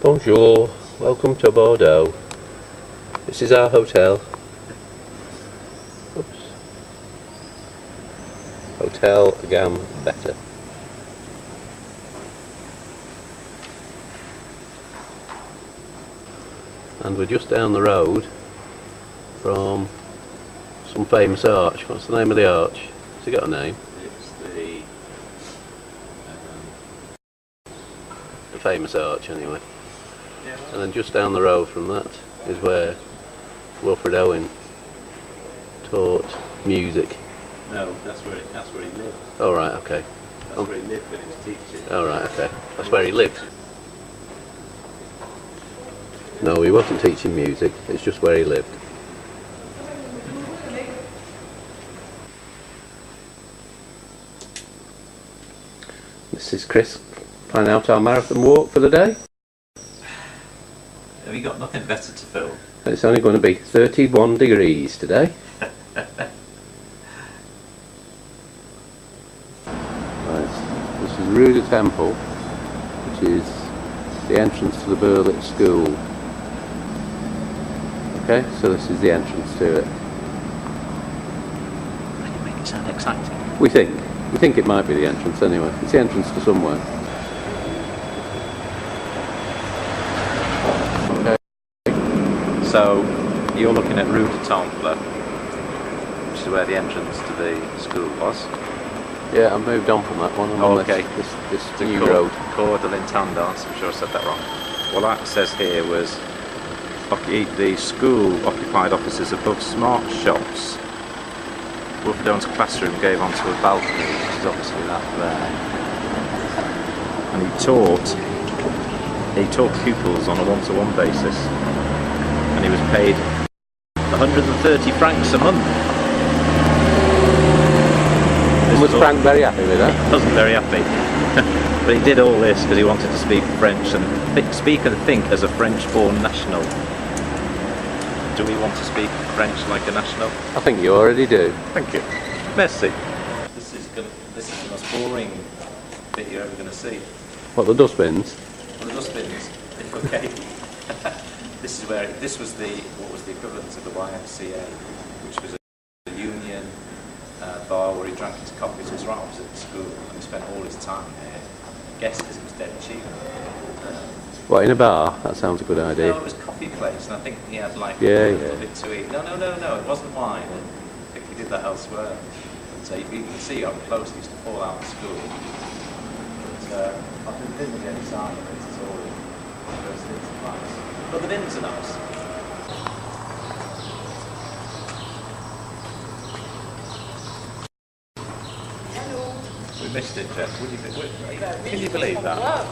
Bonjour, welcome to Bordeaux. This is our hotel. Oops. Hotel Gambetta. And we're just down the road from some famous arch. What's the name of the arch? Has it got a name? It's The famous arch anyway. yeah. And then just down the road from that is where Wilfred Owen taught music. No, that's where he lived. Oh right, okay. That's where he lived when he was teaching. Oh right, okay. That's where he lived. No, he wasn't teaching music, it's just where he lived. This is Chris planning out our marathon walk for the day. Have you got nothing better to film? It's only going to be 31 degrees today. Right, this is Rue de Temple, which is the entrance to the Berlitz School. Okay, so this is the entrance to it. You make it sound exciting. We think it might be the entrance anyway. It's the entrance to somewhere. Okay. So you're looking at Rue de Temple, which is where the entrance to the school was. Yeah, I've moved on from that one. I'm on Okay. This new road. Cours de l'Intendance, I'm sure I said that wrong. Well, that says here was the school occupied offices above smart shops. Wilfred Owen's classroom gave onto a balcony, which is obviously that there. And he taught pupils on a one-to-one basis, and he was paid 130 francs a month. Was Frank very happy with that? He wasn't very happy, but he did all this because he wanted to speak French and speak and think as a French-born national. Do we want to speak French like a national? I think you already do. Thank you. Merci. This is the most boring bit you're ever going to see. What, the dustbins? Well, the dustbins. Okay. This was what was the equivalent to the YMCA, which was a union bar where he drank his coffee. So it's right opposite the school, and he spent all his time there. I guess because it was dead cheap. What, in a bar? That sounds a good idea. No, it was coffee place, and I think he had like a little bit to eat. No, it wasn't wine. I think he did that elsewhere. So you can see up close, he used to fall out of school. But I didn't get any sign of it at all. Those things are nice. But the bins are nice. We missed it, Geoff. Can you believe that?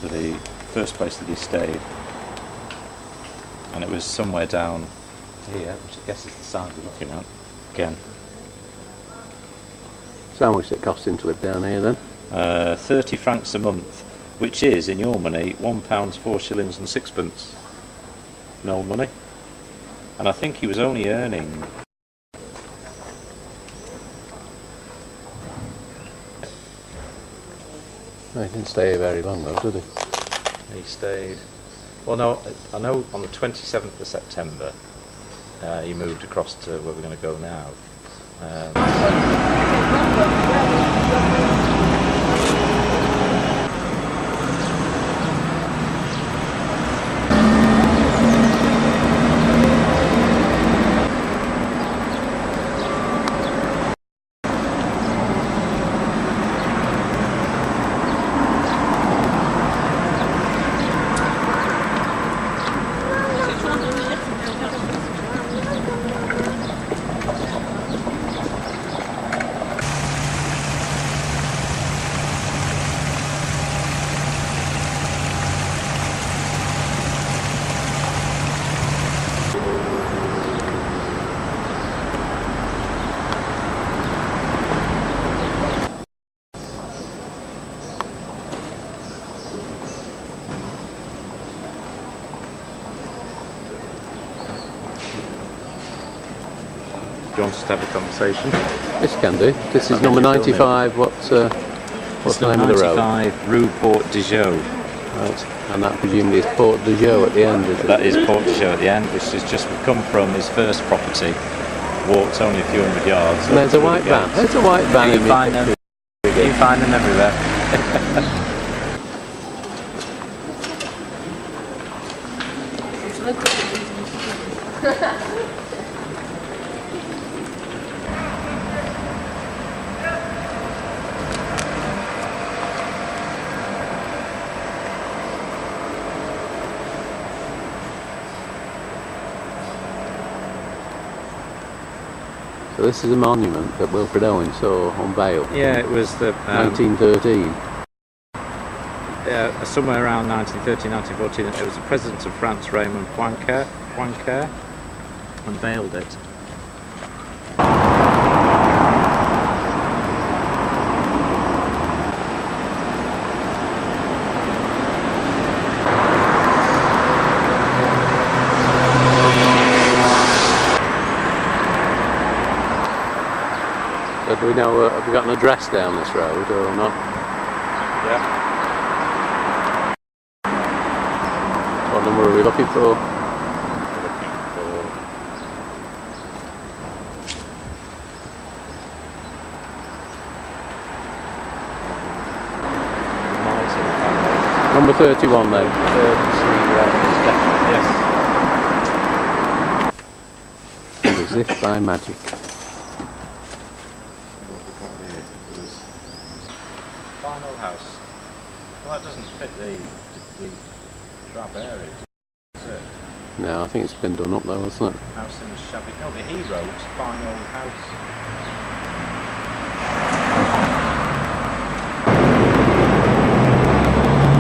The first place that he stayed, and it was somewhere down here, which I guess is the side we're looking at again. So how much it cost him to live down here then? 30 francs a month, which is in your money £1 4 shillings and sixpence. No money, and I think he was only earning. No, he didn't stay here very long though, did he? He stayed. Well, no, I know on the 27th of September he moved across to where we're going to go now. Do you want us to have a conversation? Yes, you can do. This is number 95. What What's the name of the road? 95 Rue Port de Joux. Right. And that presumably is Port de Joux at the end, is it? That is Port de Joux at the end, which has just come from his first property. Walked only a few hundred yards. And there's a white van. There's a white van in the You find them everywhere. So this is a monument that Wilfred Owen saw on Vale. Yeah, it was the 1913. somewhere around 1913, 1914. It was the President of France, Raymond Poincaré, unveiled it. So do we know, have we got an address down this road or not? Yeah. What number are we looking for? Number 31 then. Yes. As if by magic. Final house. Well, that doesn't fit the trap area, does it? No, I think it's been done up though, hasn't it? House in the shabby. No, but he wrote fine old house.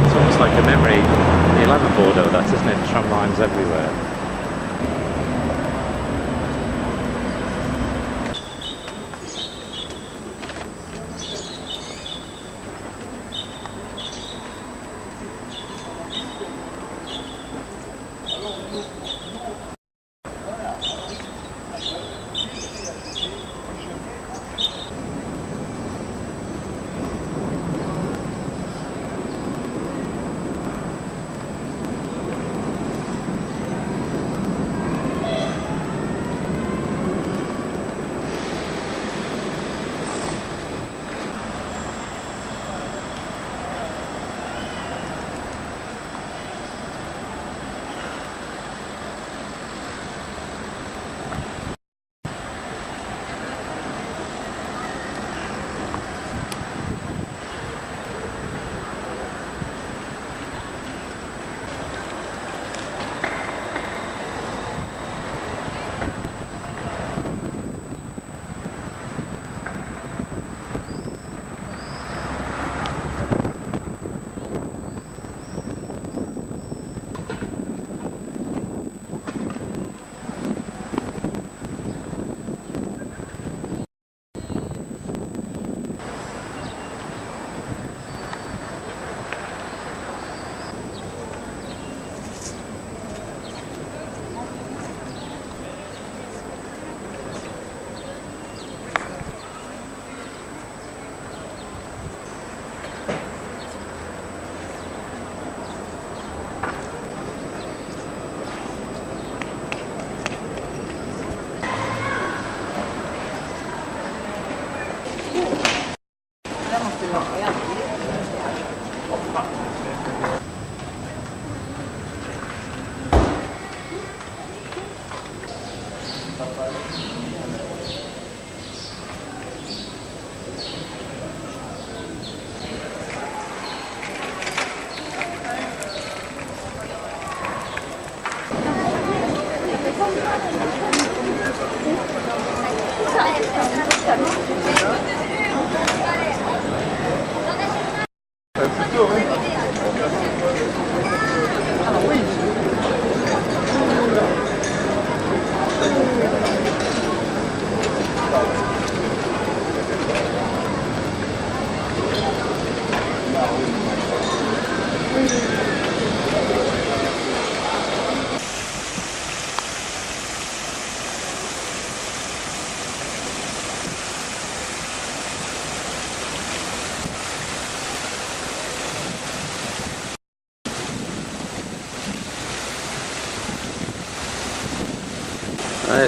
It's almost like a memory. The 11 Bordeaux, that's, isn't it? Tram lines everywhere.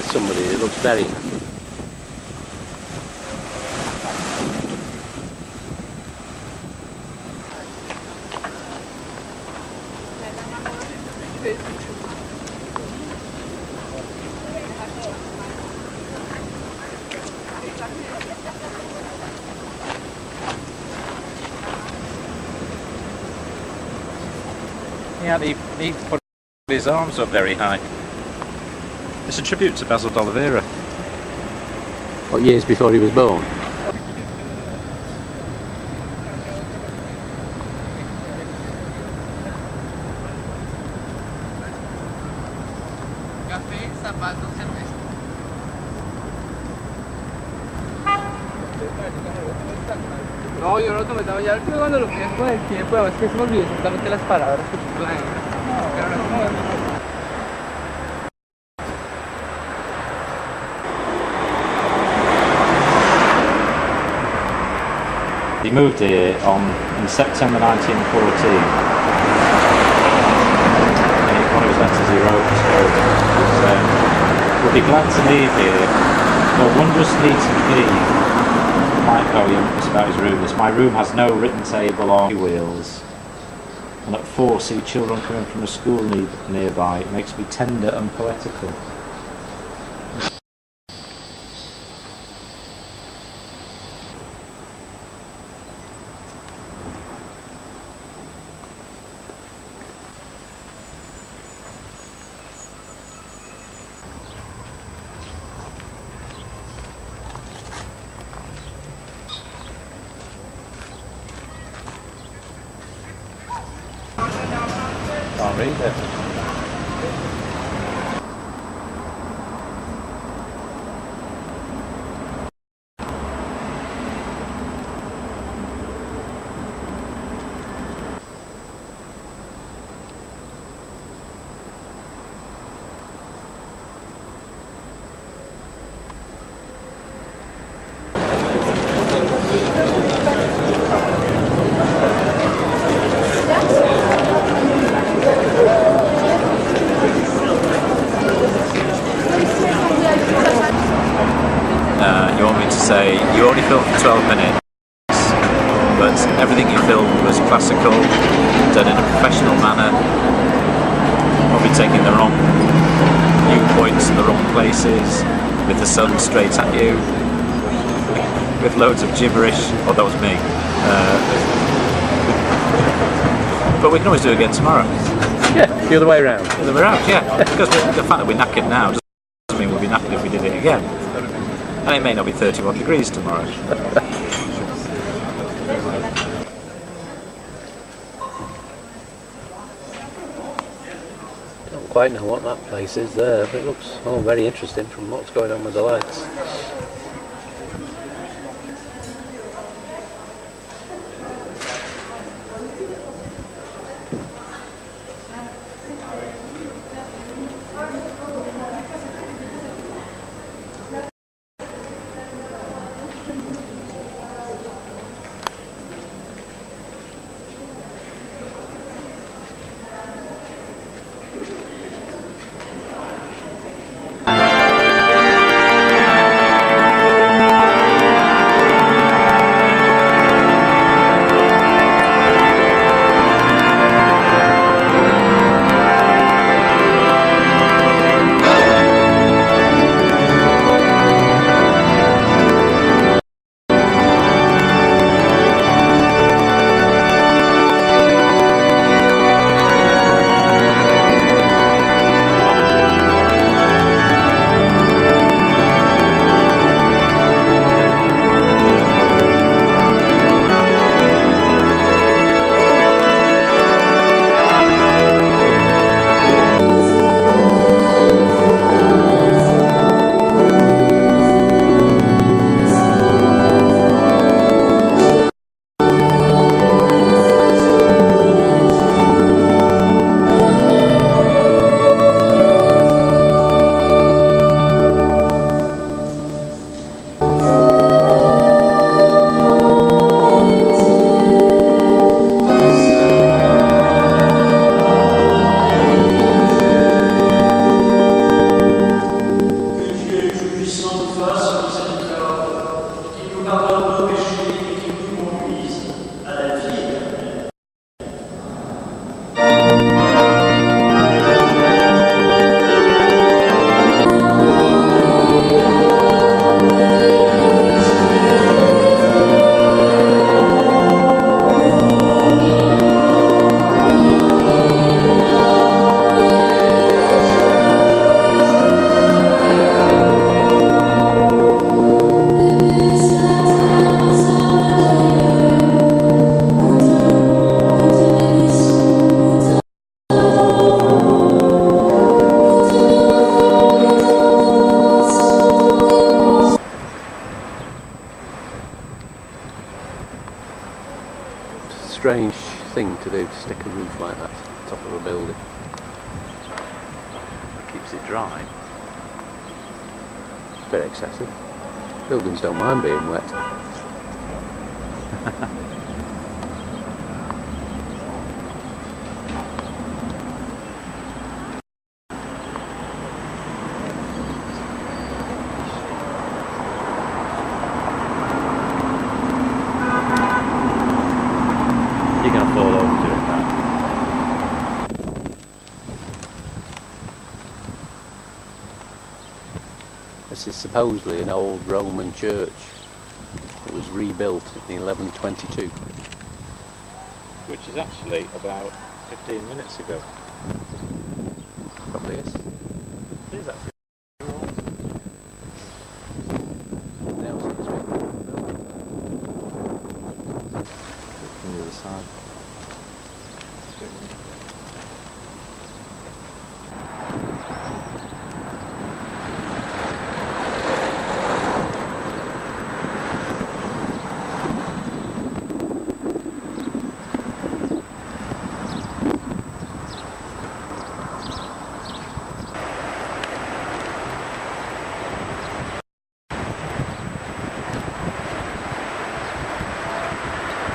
met somebody. It looks very. Yeah, he put his arms up very high. It's a tribute to Basil d'Oliveira. What, years before he was born? Café, zapatos, cerveza. No, yo no tomé ya cuando lo pienso con el tiempo, además que se me olvidó exactamente las palabras que puso la gente. Pero no como He moved here in September 1914. And one of his letters he wrote was, "Would be glad to leave here, though wondrously to be." It's about his room. My room has no written table or wheels. And at 4, see children coming from a school nearby. It makes me tender and poetical. Can't read it. You want me to say, you only filmed for 12 minutes, but everything you filmed was classical, done in a professional manner, probably taking the wrong viewpoints in the wrong places, with the sun straight at you, with loads of gibberish. Oh, that was me. But we can always do it again tomorrow. Yeah, the other way around. The other way around, yeah. Because the fact that we're knackered now doesn't mean we'll be knackered if we did it again. And it may not be 31 degrees tomorrow. Don't quite know what that place is there, but it looks all very interesting from what's going on with the lights. Strange thing to do, to stick a roof like that to the top of a building. It keeps it dry. It's a bit excessive. Buildings don't mind being wet. You're going to fall over doing that. This is supposedly an old Roman church. It was rebuilt in 1122. Which is actually about 15 minutes ago. Probably is. It is actually. Now seems to be built. From the other side.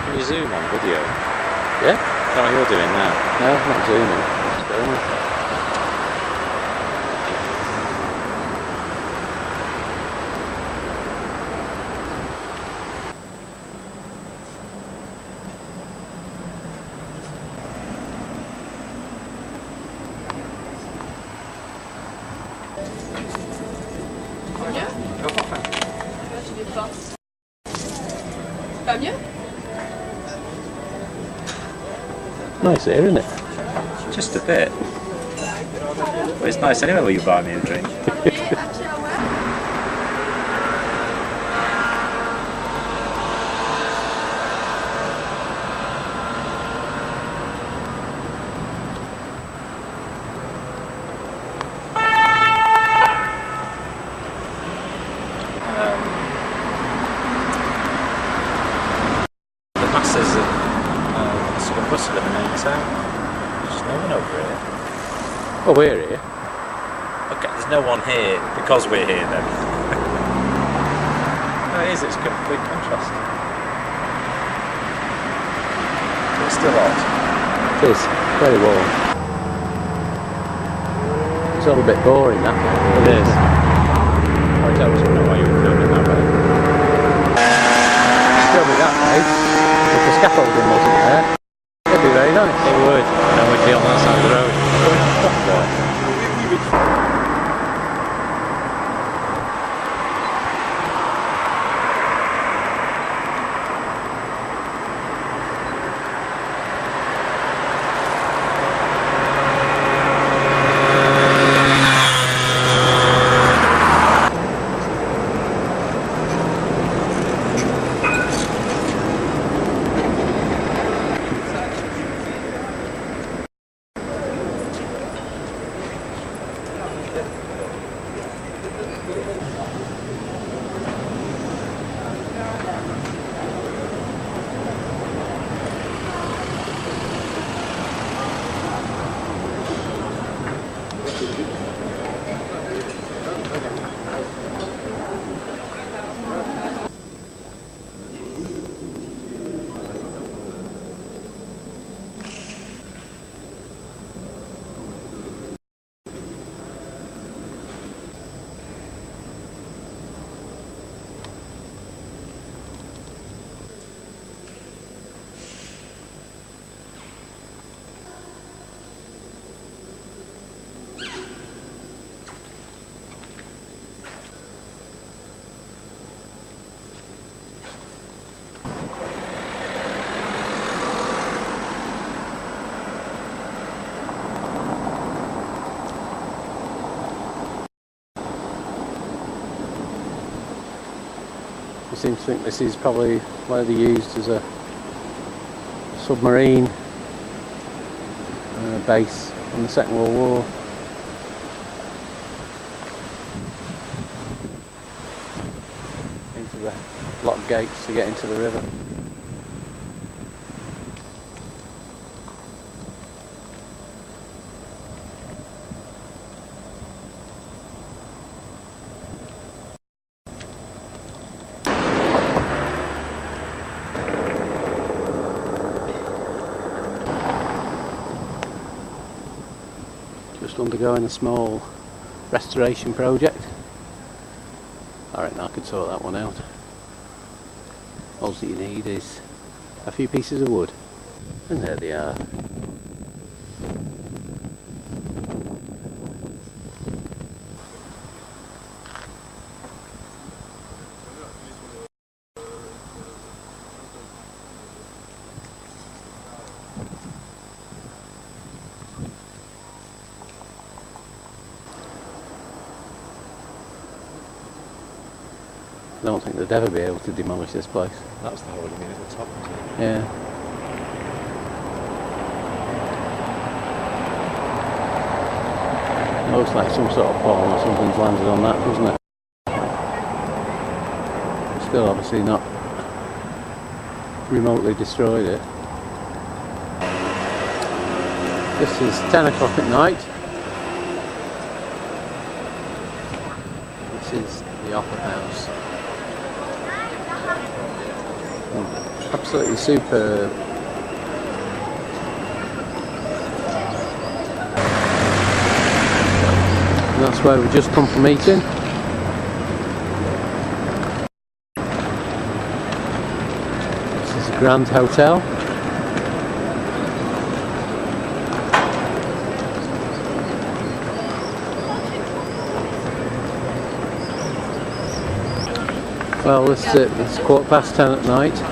Can you zoom on video? Yeah? That's what you're doing now. No, not zooming. Just filming. Pas mieux? Nice here, isn't it? Just a bit. But it's nice anyway when you buy me a drink. The masses of sort of bustling in the town. There's just no one over here. Oh, we're here. Okay, there's no one here because we're here then. No, it is, it's a complete contrast. But it's still hot. It is. Very warm. It's all a bit boring, that. It is. I don't know why you were filming that way. Show me that, mate. If the scaffolding wasn't there, it'd be very nice. It would, and then we'd be on that side of the road. We seem to think this is probably where they used as a submarine base in the Second World War. Into the lock gates to get into the river. Just undergoing a small restoration project. I reckon I could sort that one out. All that you need is a few pieces of wood. And there they are. I don't think they'd ever be able to demolish this place. That's the hole you mean at the top. Yeah. Looks like some sort of ball or something's landed on that, doesn't it? Still obviously not remotely destroyed it. This is 10 o'clock at night. This is the Opera House. Absolutely superb. And that's where we just come from eating. This is the Grand Hotel. Well, this is it. It's 10:15 at night.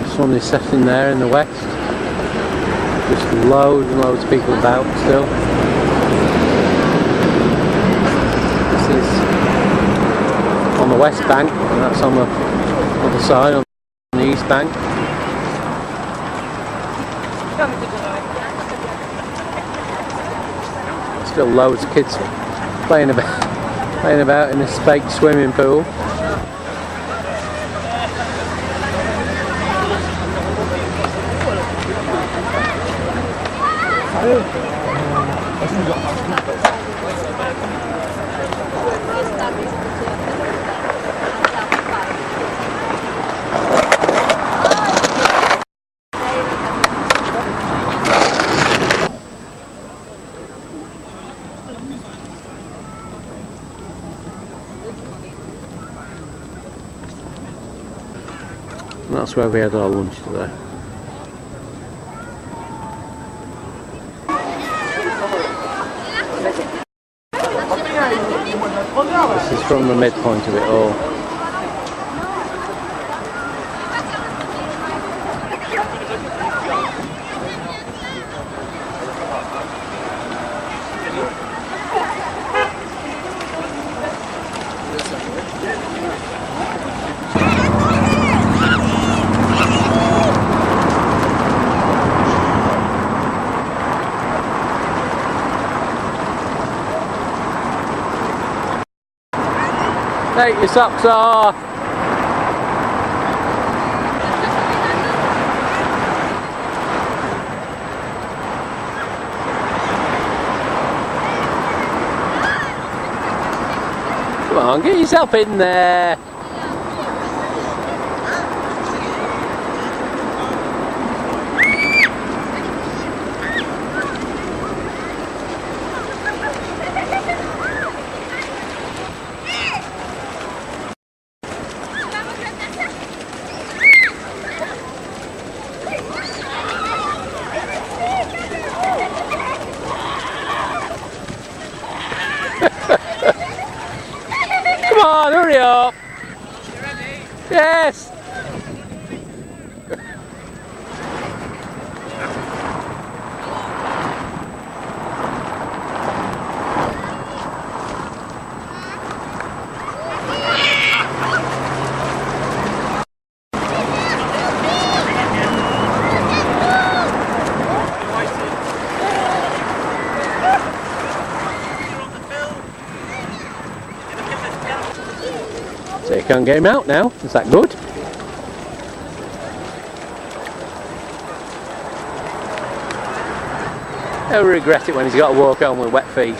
The sun is setting there in the west. Just loads and loads of people about still. This is on the west bank, and that's on the other side, on the east bank. Still loads of kids playing about in this fake swimming pool. And that's where we had our lunch today. This is from the midpoint of it all. Take your socks off! Come on, get yourself in there! Come on, hurry up! You ready? Yes! can't get him out now. Is that good? He'll regret it when he's got to walk home with wet feet.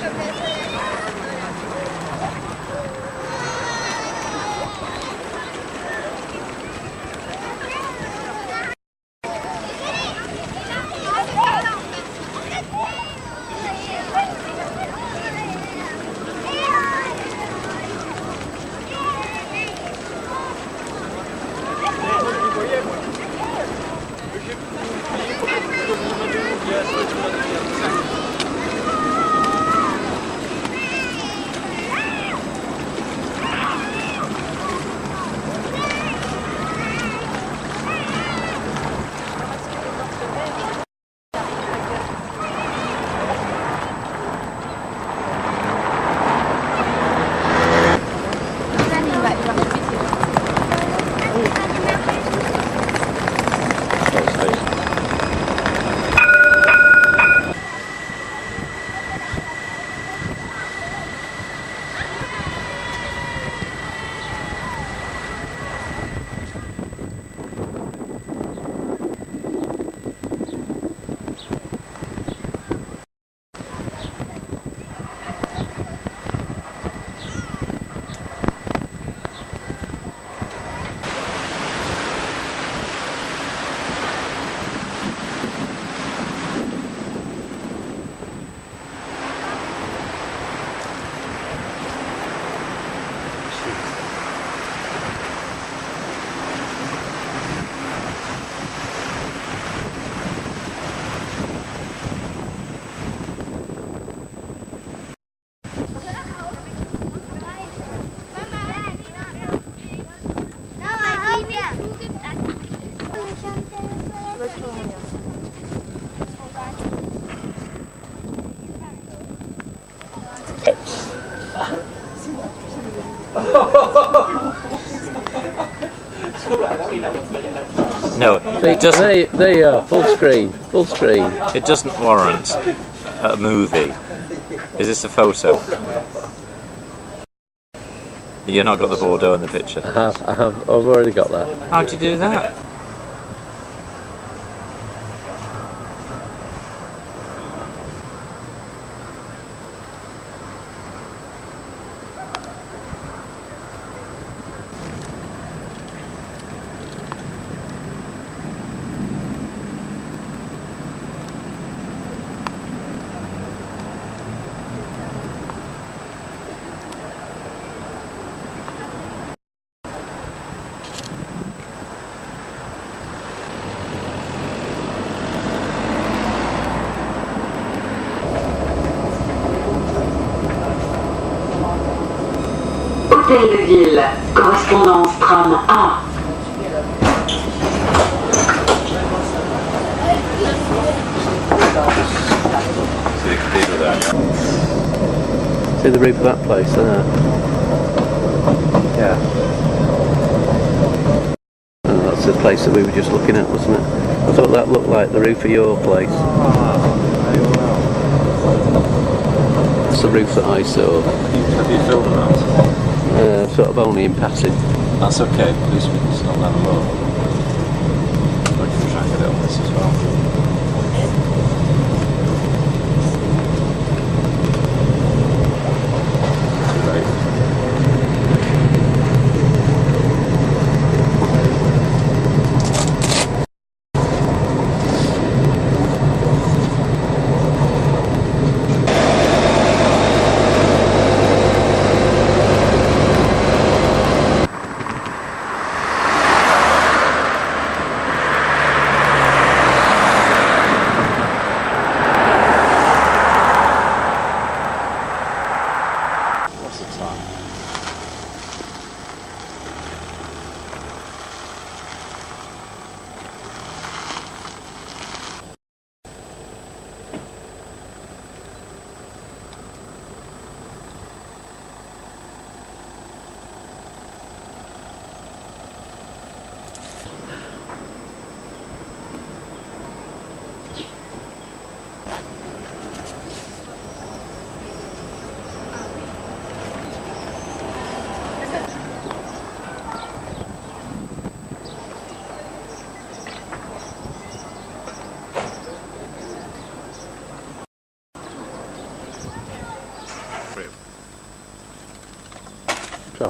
No, it doesn't. There you are, full screen, full screen. It doesn't warrant a movie. Is this a photo? You've not got the Bordeaux in the picture. I've already got that. How'd you do that? Hôtel de Ville, correspondance tram A. See the roof of that place there? Yeah. Oh, that's the place that we were just looking at, wasn't it? I thought that looked like the roof of your place. That's the roof that I saw. Have you filmed that? Sort of only in passing. That's okay, at least we can still have a look. I can try and get it on this as well.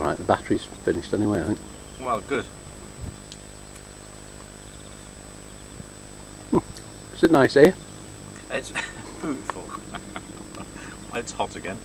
alright, the battery's finished anyway, I think. Well, good. Is it nice here? It's beautiful. It's hot again.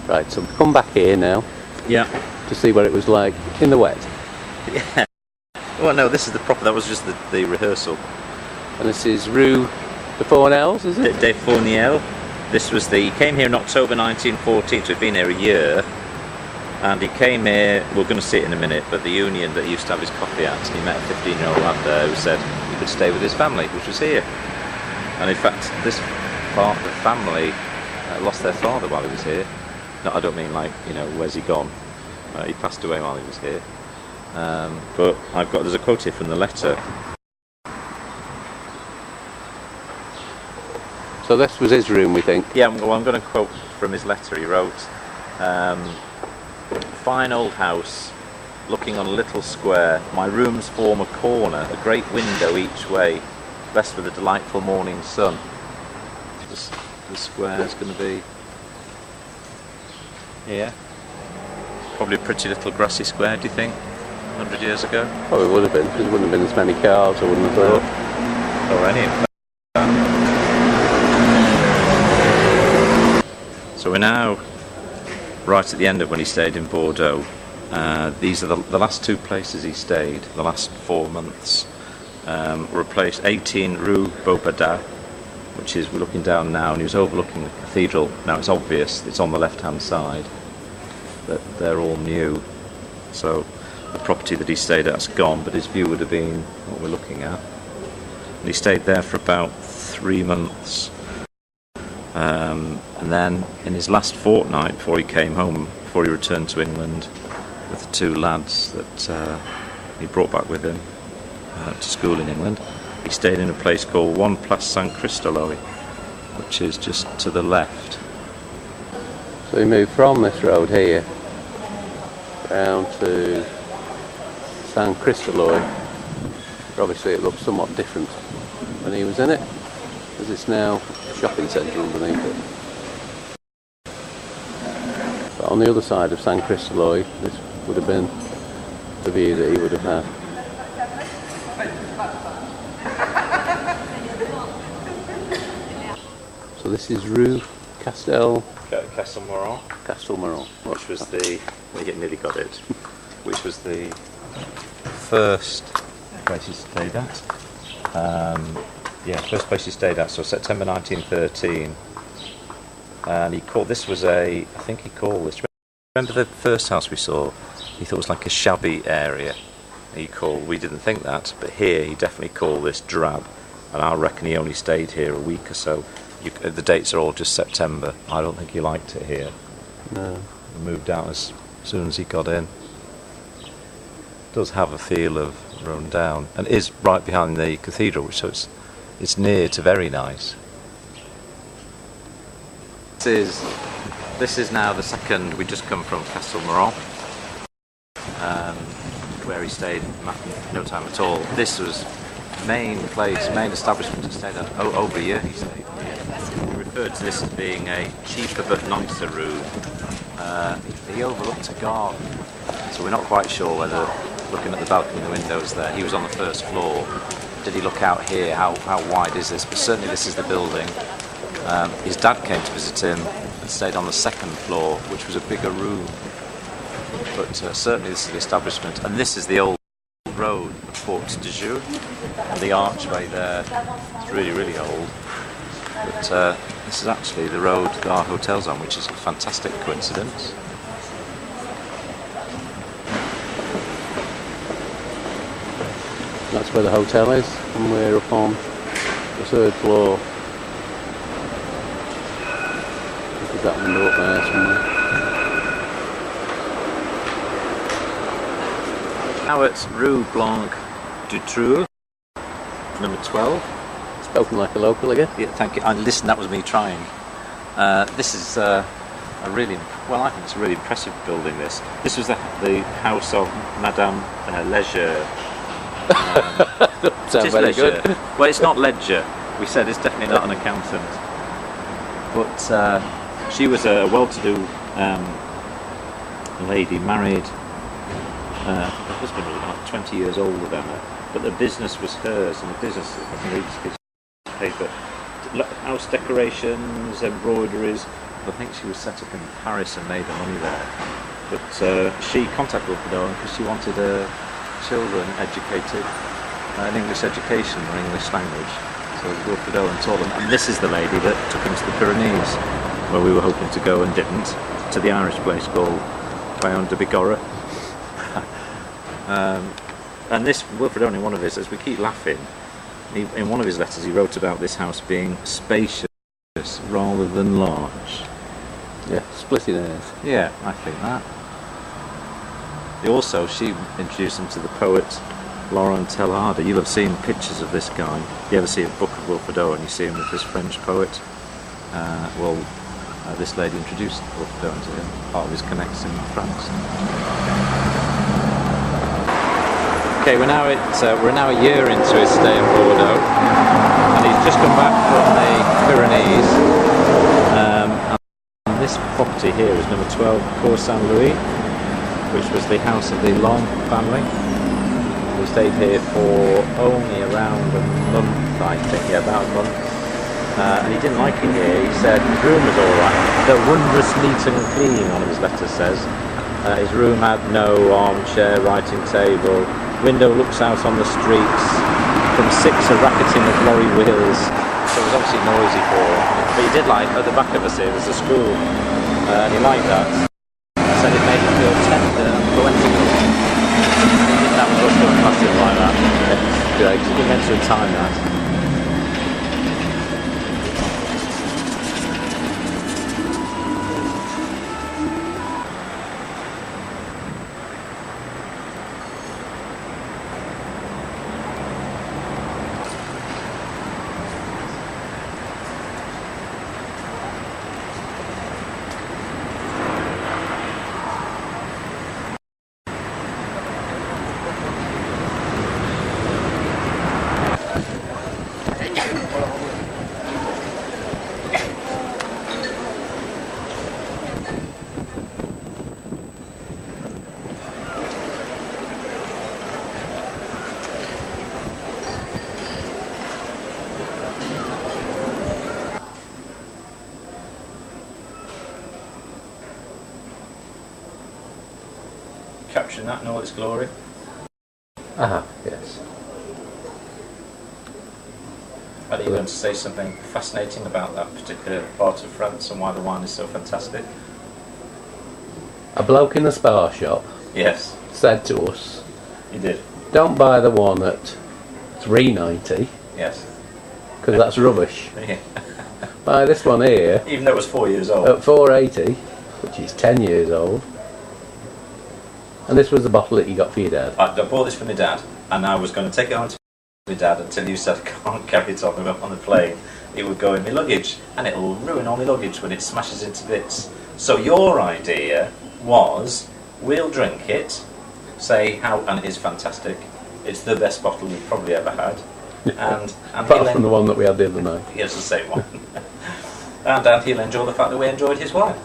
Right, so we've come back here now Yeah. to see what it was like in the wet. Yeah. Well, no, this is the proper. That was just the rehearsal. And this is Rue de Fournels, is it? De Fourniel. This was he came here in October 1914, so he'd been here a year. And he came here, we're going to see it in a minute, but the union that he used to have his coffee at, he met a 15-year-old lad there who said he could stay with his family, which was here. And in fact, this part of the family lost their father while he was here. No, I don't mean like, you know, where's he gone? He passed away while he was here. But there's a quote here from the letter. So this was his room, we think. Yeah, I'm going to quote from his letter. He wrote, "Fine old house, looking on a little square. My rooms form a corner, a great window each way, blessed with a delightful morning sun." The square is going to be here. Probably a pretty little grassy square, do you think? 100 years ago? Probably would have been, because there wouldn't have been as many cars, I wouldn't have thought. Or any of that. So we're now right at the end of when he stayed in Bordeaux. These are the last two places he stayed, the last 4 months. Were a place, 18 Rue Beaubada, which is, we're looking down now, and he was overlooking the cathedral. Now it's obvious, it's on the left-hand side, that they're all new. So the property that he stayed at's gone, but his view would have been what we're looking at. And he stayed there for about 3 months. And then in his last fortnight before he came home, before he returned to England with the two lads that he brought back with him to school in England, he stayed in a place called One Place Saint Christoloy, which is just to the left. So he moved from this road here down to Saint Christoloy. Obviously it looks somewhat different when he was in it, because it's now a shopping centre underneath it. But on the other side of Saint Christoloy, this would have been the view that he would have had. So this is Rue Castelmoron, which was nearly got it. Which was the first place he stayed at. First place he stayed at. So September 1913, and remember the first house we saw? He thought it was like a shabby area. We didn't think that, but here he definitely called this drab, and I reckon he only stayed here a week or so. The dates are all just September. I don't think he liked it here. No. He moved out as soon as he got in. It does have a feel of run down, and is right behind the cathedral, so it's near to very nice. This is now the second. We just come from Castelmoron, where he stayed no time at all. This was main establishment he stayed at. Over a year he stayed here. We referred to this as being a cheaper but nicer room. He overlooked a garden, so we're not quite sure whether, looking at the balcony and the windows there, he was on the first floor. Did he look out here? How wide is this? But certainly this is the building. His dad came to visit him and stayed on the second floor, which was a bigger room. But certainly this is the establishment, and this is the old road, the Porte de Joux, and the archway there. It's really, really old. But this is actually the road that our hotel's on, which is a fantastic coincidence. That's where the hotel is, and we're up on the 3rd floor. There's that window up there somewhere. Now it's Rue Blanc du Trou, number 12. Spoken like a local again. Yeah, thank you. And listen, that was me trying. This is a really, well, I think it's a really impressive building. This was the house of Madame Leisure. Sounds very good. Well, it's not Ledger. We said it's definitely not an accountant. But she was a well-to-do lady, married. Her husband was about 20 years older than her, but the business was hers, and the business, if I can read this piece of paper, house decorations, embroideries. I think she was set up in Paris and made her money there. But she contacted Wilfred Owen because she wanted her children educated, an English education or English language. So Wilfred Owen taught them, and this is the lady that took him to the Pyrenees, where we were hoping to go and didn't, to the Irish place called Bayon de Bigorre. And this Wilfred Owen, in one of his, as we keep laughing, in one of his letters he wrote about this house being spacious rather than large. Yeah, splitting hairs. Yeah, I think that. Also, she introduced him to the poet Laurent Teilhard. You'll have seen pictures of this guy. You ever see a book of Wilfred Owen, you see him with this French poet. This lady introduced Wilfred Owen to him, part of his connects in France. Okay, we're now a year into his stay in Bordeaux, and he's just come back from the Pyrenees. And this property here is number 12, Cour Saint-Louis, which was the house of the Long family. We stayed here for only around a month, I think, yeah, about a month. And he didn't like it here. He said his room was alright, though wondrous neat and clean, one of his letters says. His room had no armchair, writing table. Window looks out on the streets. From 6 a racketing of lorry wheels. So it was obviously noisy for him. But he did like, at the back of us here was a school. And he liked that. He said it made him feel tender and poetical. He didn't have a look at massive like that. Great. He didn't meant to time that. Capturing that in all its glory. Yes. Are you going to say something fascinating about that particular part of France and why the wine is so fantastic? A bloke in the spa shop Yes, said to us, you did. don't buy the one at $3.90 Yes. because that's rubbish. Yeah. Buy this one here Even though it was 4 years old. at $4.80, which is 10 years old. And this was the bottle that you got for your dad. I bought this for my dad, and I was going to take it home to my dad until you said I can't carry it on the plane. It would go in my luggage, and it'll ruin all my luggage when it smashes into bits. So your idea was, we'll drink it, say how, and it is fantastic. It's the best bottle we've probably ever had. And Apart from the one that we had the other night. Yes, the same one. and he'll enjoy the fact that we enjoyed his wine.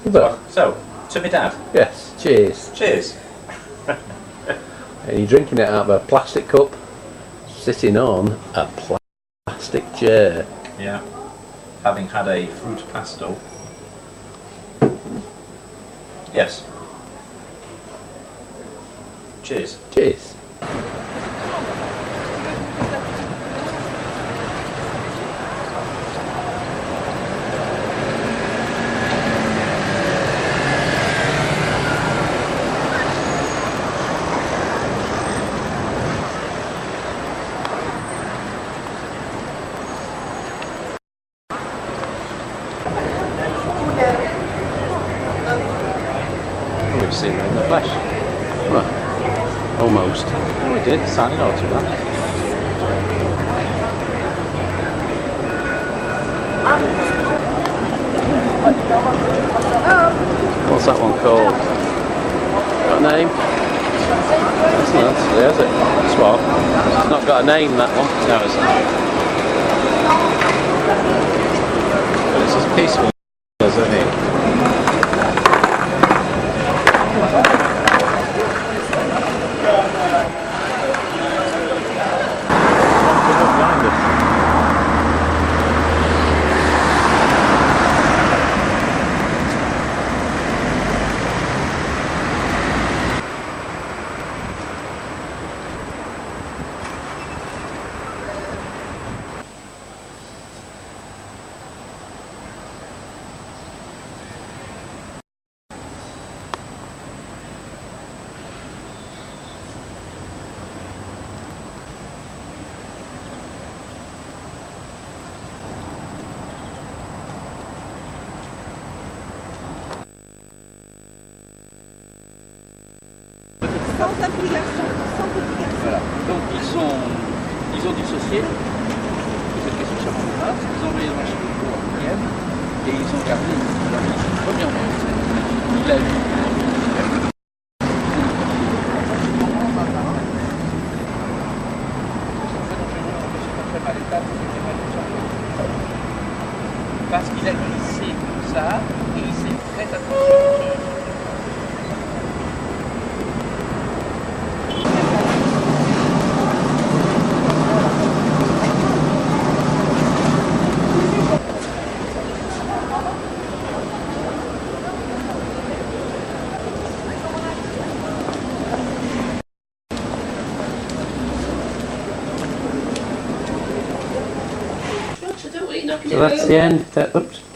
But, So, to my dad. yes, cheers. Cheers. And you're drinking it out of a plastic cup, sitting on a plastic chair. Yeah. Having had a fruit pastel. Yes. Cheers. Cheers. flesh. Well, almost. We did, sounded not too bad. What's that one called? Got a name? That's nice, there's it. Swap. It's not got a name, that one. No, it's not. But it's as peaceful as any. Sans application, sans publication. Voilà. Donc ils ont dissocié cette question de chapeau ils ont envoyé le marché en Vienne et ils ont gardé premièrement il a eu parce qu'il a glissé comme ça et il s'est fait attention. So that's the end. Oops.